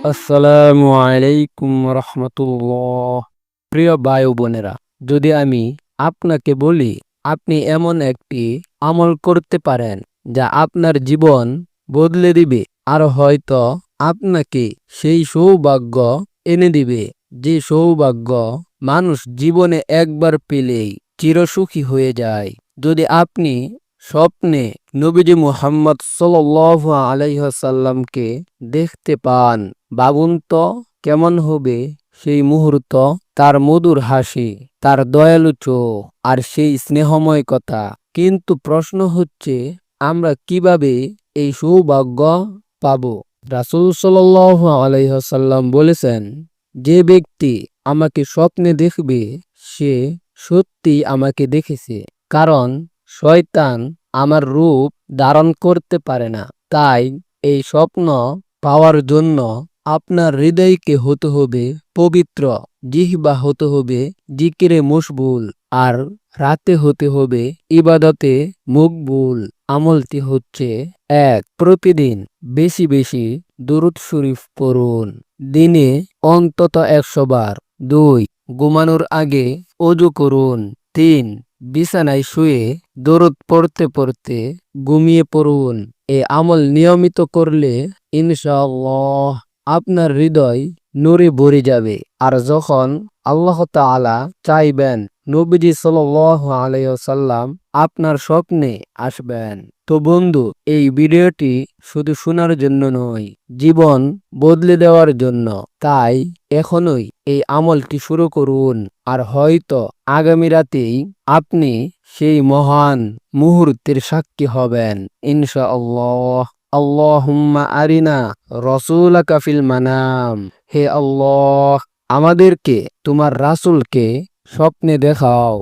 আসসালামু আলাইকুম রহমতুল্লাহ। প্রিয় ভাই ও বোনেরা, যদি আমি আপনাকে বলি আপনি এমন একটি আমল করতে পারেন যা আপনার জীবন বদলে দিবে, আর হয়তো আপনাকে সেই সৌভাগ্য এনে দিবে যে সৌভাগ্য মানুষ জীবনে একবার পেলেই চিরসুখী হয়ে যায়। যদি আপনি স্বপ্নে নবীজি মুহাম্মদ সাল্লাল্লাহু আলাইহি ওয়াসাল্লামকে দেখতে পান, ভাবুন তো কেমন হবে সেই মুহূর্ত। তার মধুর হাসি, তার দয়ালু চোখ আর সেই স্নেহময় কথা। কিন্তু প্রশ্ন হচ্ছে, আমরা কিভাবে এই সৌভাগ্য পাব? রাসূল সাল্লাল্লাহু আলাইহি ওয়াসাল্লাম বলেছেন, যে ব্যক্তি আমাকে স্বপ্নে দেখবে সে সত্যি আমাকে দেখেছে, কারণ শয়তান আমার রূপ ধারণ করতে পারে না। তাই এই স্বপ্ন পাওয়ার জন্য আপনার হৃদয়কে হতে হবে পবিত্র, জিহ্বা হতে হবে জিকিরে মশগুল, আর রাতে হতে হবে ইবাদতে মকবুল। আমলটি হচ্ছে: ১. প্রতিদিন বেশি বেশি দুরূদ শরীফ পড়ুন, দিনে অন্তত ১০০ বার। ২. ঘুমানোর আগে ওযু করুন। ৩. বিছানায় শুয়ে দরুদ পড়তে পড়তে ঘুমিয়ে পড়ুন। এই আমল নিয়মিত করলে ইনশাআল্লাহ আপনার হৃদয় নূরে ভরে যাবে, আর যখন আল্লাহ তাআলা চাইবেন নবীজি সাল্লাল্লাহু আলাইহি ওয়াসাল্লাম আপনার স্বপ্নে আসবেন। তো বন্ধু, এই ভিডিওটি শুধু শোনার জন্য নয়, জীবন বদলে দেওয়ার জন্য। তাই এখনই এই আমলটি শুরু করুন, আর হয়তো আগামী রাতেই আপনি সেই মহান মুহূর্তের সাক্ষী হবেন ইনশাআল্লাহ। আল্লাহুম্মা আরিনা রাসূলাকা ফিল মানাম। হে আল্লাহ, আমাদেরকে তোমার রাসূলকে স্বপ্নে দেখাও।